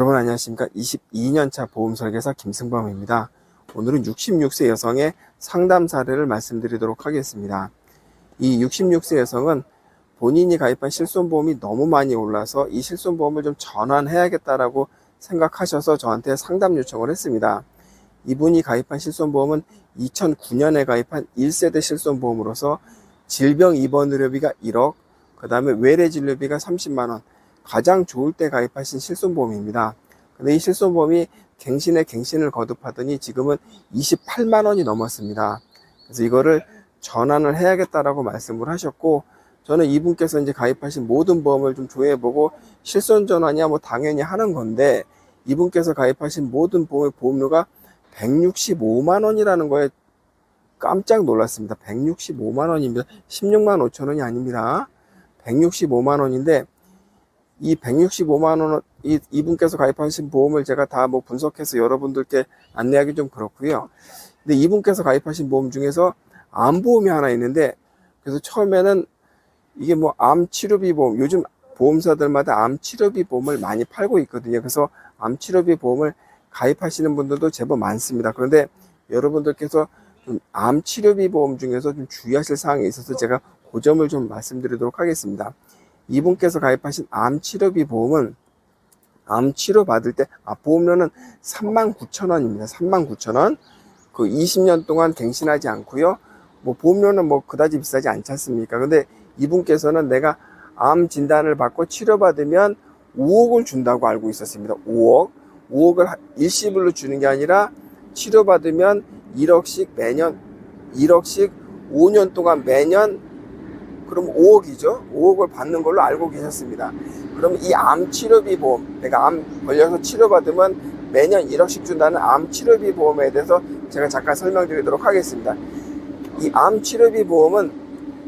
여러분 안녕하십니까. 22년차 보험설계사 김승범입니다. 오늘은 66세 여성의 상담 사례를 말씀드리도록 하겠습니다. 이 66세 여성은 본인이 가입한 실손보험이 너무 많이 올라서 이 실손보험을 좀 전환해야겠다라고 생각하셔서 저한테 상담 요청을 했습니다. 이분이 가입한 실손보험은 2009년에 가입한 1세대 실손보험으로서 질병 입원 의료비가 1억, 그 다음에 외래 진료비가 30만원, 가장 좋을 때 가입하신 실손보험입니다. 근데 이 실손보험이 갱신에 갱신을 거듭하더니 지금은 28만원이 넘었습니다. 그래서 이거를 전환을 해야겠다라고 말씀을 하셨고, 저는 이분께서 이제 가입하신 모든 보험을 좀 조회해보고 실손 전환이야 뭐 당연히 하는 건데, 이분께서 가입하신 모든 보험의 보험료가 165만원이라는 거에 깜짝 놀랐습니다. 165만원입니다. 16만 5천원이 아닙니다. 165만원인데, 이 165만원, 이분께서 가입하신 보험을 제가 다 뭐 분석해서 여러분들께 안내하기 좀 그렇고요. 근데 이분께서 가입하신 보험 중에서 암보험이 하나 있는데, 그래서 처음에는 이게 뭐 암치료비 보험, 요즘 보험사들마다 암치료비 보험을 많이 팔고 있거든요. 그래서 암치료비 보험을 가입하시는 분들도 제법 많습니다. 그런데 여러분들께서 좀 암치료비 보험 중에서 좀 주의하실 사항이 있어서 제가 그 점을 좀 말씀드리도록 하겠습니다. 이분께서 가입하신 암치료비 보험은 암치료 받을 때 보험료는 39,000원입니다. 39,000원. 그 20년 동안 갱신하지 않고요. 뭐 보험료는 뭐 그다지 비싸지 않지 않습니까? 근데 이분께서는 내가 암 진단을 받고 치료받으면 5억을 준다고 알고 있었습니다. 5억을 일시불로 주는 게 아니라 치료받으면 1억씩 매년 1억씩 5년 동안 매년, 그럼 5억이죠. 5억을 받는 걸로 알고 계셨습니다. 그럼 이 암치료비 보험, 내가 암 걸려서 치료받으면 매년 1억씩 준다는 암치료비 보험에 대해서 제가 잠깐 설명드리도록 하겠습니다. 이 암치료비 보험은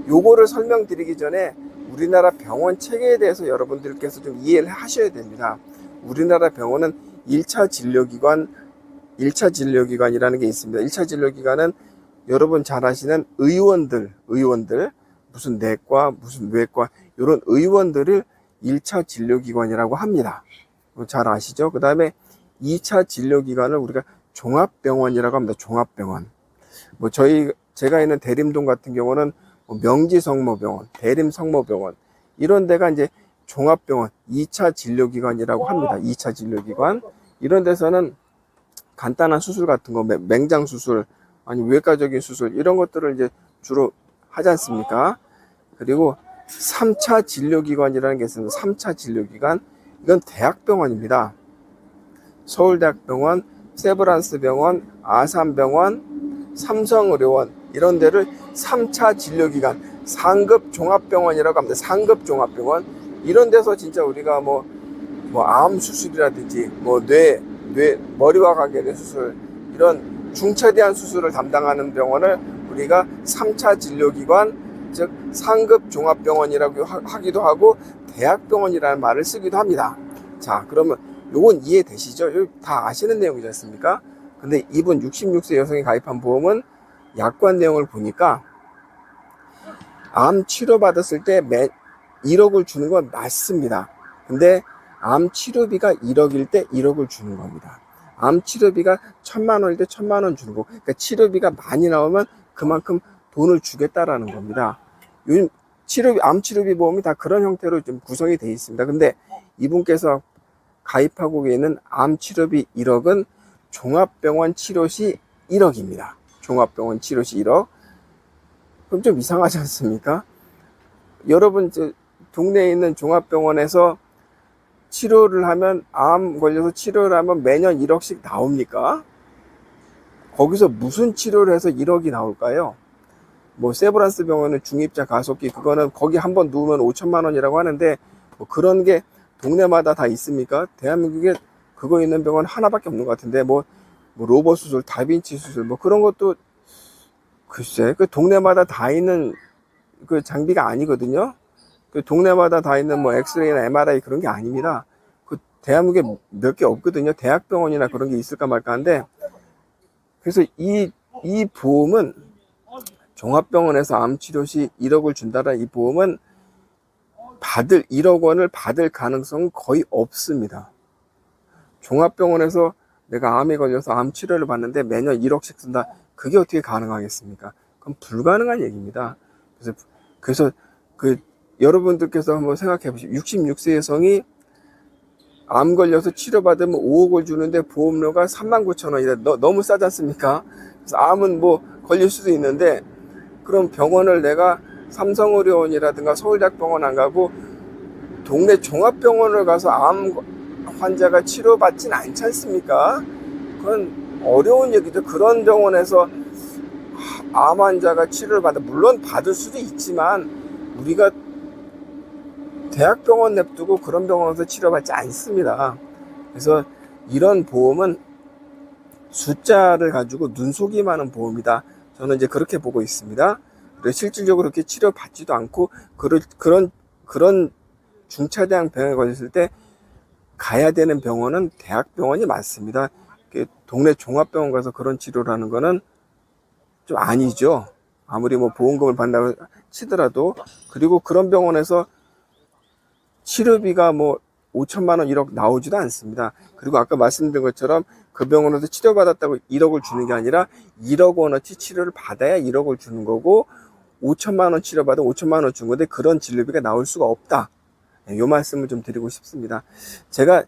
요거를 설명드리기 전에 우리나라 병원 체계에 대해서 여러분들께서 좀 이해를 하셔야 됩니다. 우리나라 병원은 1차 진료기관이라는 게 있습니다. 1차 진료기관은 여러분 잘 아시는 의원들, 무슨 내과, 무슨 외과, 이런 의원들을 1차 진료기관이라고 합니다. 잘 아시죠? 그 다음에 2차 진료기관을 우리가 종합병원이라고 합니다. 종합병원. 뭐 제가 있는 대림동 같은 경우는 명지성모병원, 대림성모병원, 이런 데가 이제 종합병원, 2차 진료기관이라고 합니다. 2차 진료기관. 이런 데서는 간단한 수술 같은 거, 맹장 수술, 아니 외과적인 수술, 이런 것들을 이제 주로 하지 않습니까? 그리고 3차 진료기관이라는 게 있습니다. 3차 진료기관, 이건 대학병원입니다. 서울대학병원, 세브란스병원, 아산병원, 삼성의료원, 이런 데를 3차 진료기관, 상급 종합병원이라고 합니다. 상급 종합병원. 이런 데서 진짜 우리가 뭐 암 수술이라든지 머리와 관계된 수술, 이런 중차대한 수술을 담당하는 병원을 우리가 3차 진료기관, 즉 상급 종합병원이라고 하기도 하고 대학병원이라는 말을 쓰기도 합니다. 자, 그러면 요건 이해되시죠? 다 아시는 내용이지 않습니까? 근데 이분 66세 여성이 가입한 보험은 약관 내용을 보니까 암 치료 받았을 때 1억을 주는 건 맞습니다. 근데 암 치료비가 1억일 때 1억을 주는 겁니다. 암 치료비가 1,000만 원일 때 1,000만 원 주는 거. 그러니까 치료비가 많이 나오면 그만큼 돈을 주겠다라는 겁니다. 요즘 암 치료비 보험이 다 그런 형태로 좀 구성이 되어 있습니다. 근데 이분께서 가입하고 계는 암 치료비 1억은 종합병원 치료 시 1억입니다. 종합병원 치료 시 1억. 그럼 좀 이상하지 않습니까? 여러분 동네에 있는 종합병원에서 치료를 하면, 암 걸려서 치료를 하면 매년 1억씩 나옵니까? 거기서 무슨 치료를 해서 1억이 나올까요? 뭐 세브란스 병원은 중입자 가속기, 그거는 거기 한번 누우면 5천만 원이라고 하는데, 뭐 그런 게 동네마다 다 있습니까? 대한민국에 그거 있는 병원 하나밖에 없는 것 같은데, 뭐 로봇 수술, 다빈치 수술, 뭐 그런 것도 글쎄 그 동네마다 다 있는 그 장비가 아니거든요. 그 동네마다 다 있는 뭐 엑스레이나 MRI 그런 게 아닙니다. 그 대한민국에 몇 개 없거든요. 대학병원이나 그런 게 있을까 말까 한데, 그래서 이 보험은 종합병원에서 암치료 시 1억을 준다라, 이 보험은 1억 원을 받을 가능성은 거의 없습니다. 종합병원에서 내가 암에 걸려서 암 치료를 받는데 매년 1억씩 쓴다. 그게 어떻게 가능하겠습니까? 그건 불가능한 얘기입니다. 그래서 여러분들께서 한번 생각해 보시죠. 66세 여성이 암 걸려서 치료받으면 5억을 주는데 보험료가 39,000원이다. 너무 싸지 않습니까? 그래서 암은 뭐 걸릴 수도 있는데, 그럼 병원을 내가 삼성의료원이라든가 서울대학병원 안 가고 동네 종합병원을 가서 암 환자가 치료받진 않지 않습니까? 그건 어려운 얘기죠. 그런 병원에서 암 환자가 치료를 물론 받을 수도 있지만, 우리가 대학병원 냅두고 그런 병원에서 치료받지 않습니다. 그래서 이런 보험은 숫자를 가지고 눈속임 하는 보험이다. 저는 이제 그렇게 보고 있습니다. 그래서 실질적으로 그렇게 치료받지도 않고, 그런 중차대항 병에 걸렸을 때 가야 되는 병원은 대학병원이 맞습니다. 동네 종합병원 가서 그런 치료를 하는 거는 좀 아니죠. 아무리 뭐 보험금을 받는다고 치더라도. 그리고 그런 병원에서 치료비가 뭐 5천만 원, 1억 나오지도 않습니다. 그리고 아까 말씀드린 것처럼 그 병원에서 치료받았다고 1억을 주는 게 아니라 1억 원어치 치료를 받아야 1억을 주는 거고, 5천만 원 치료받아 5천만 원 준 건데 그런 진료비가 나올 수가 없다. 이 말씀을 좀 드리고 싶습니다. 제가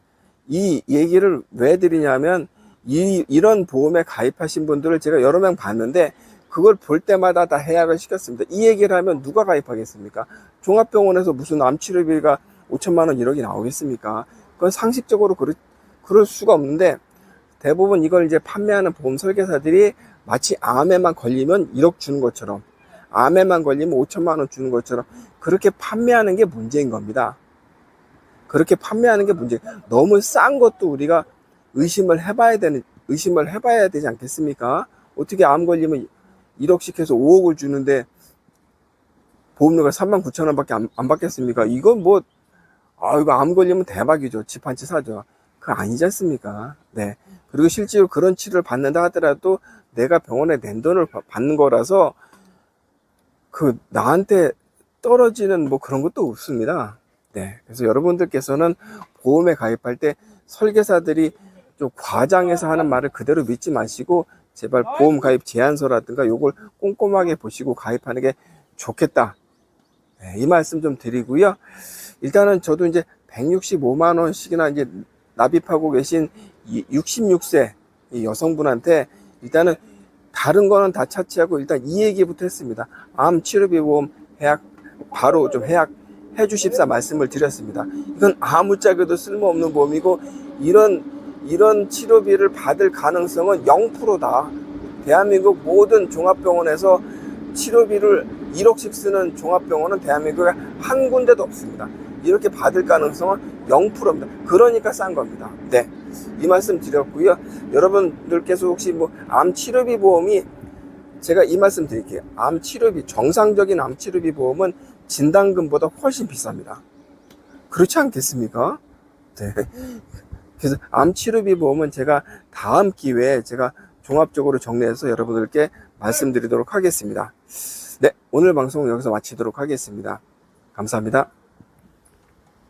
이 얘기를 왜 드리냐면, 이런 보험에 가입하신 분들을 제가 여러 명 봤는데 그걸 볼 때마다 다 해약을 시켰습니다. 이 얘기를 하면 누가 가입하겠습니까? 종합병원에서 무슨 암 치료비가 5천만 원, 1억이 나오겠습니까? 그건 상식적으로 그럴 수가 없는데, 대부분 이걸 이제 판매하는 보험 설계사들이 마치 암에만 걸리면 1억 주는 것처럼, 암에만 걸리면 5천만 원 주는 것처럼 그렇게 판매하는 게 문제인 겁니다. 그렇게 판매하는 게 문제. 너무 싼 것도 우리가 의심을 해봐야 되지 않겠습니까? 어떻게 암 걸리면 1억씩 해서 5억을 주는데 보험료가 39,000원밖에 안 받겠습니까? 이건 뭐, 이거 암 걸리면 대박이죠. 집 한 채 사죠. 그거 아니지 않습니까? 네. 그리고 실제로 그런 치료를 받는다 하더라도 내가 병원에 낸 돈을 받는 거라서 나한테 떨어지는 뭐 그런 것도 없습니다. 네. 그래서 여러분들께서는 보험에 가입할 때 설계사들이 좀 과장해서 하는 말을 그대로 믿지 마시고, 제발 보험 가입 제안서라든가 요걸 꼼꼼하게 보시고 가입하는 게 좋겠다. 네, 이 말씀 좀 드리고요. 일단은 저도 이제 165만 원씩이나 이제 납입하고 계신 66세 이 여성분한테 일단은 다른 거는 다 차치하고 일단 이 얘기부터 했습니다. 암 치료비 보험 바로 좀 해약해 주십사 말씀을 드렸습니다. 이건 아무짝에도 쓸모없는 보험이고, 이런 치료비를 받을 가능성은 0%다. 대한민국 모든 종합병원에서 치료비를 1억씩 쓰는 종합병원은 대한민국에 한 군데도 없습니다. 이렇게 받을 가능성은 0%입니다. 그러니까 싼 겁니다. 네, 이 말씀 드렸고요. 여러분들께서 혹시 뭐 암 치료비 보험이, 제가 이 말씀 드릴게요. 암 치료비, 정상적인 암 치료비 보험은 진단금보다 훨씬 비쌉니다. 그렇지 않겠습니까? 네. 그래서 암 치료비 보험은 제가 다음 기회에 제가 종합적으로 정리해서 여러분들께 말씀드리도록 하겠습니다. 네, 오늘 방송은 여기서 마치도록 하겠습니다. 감사합니다.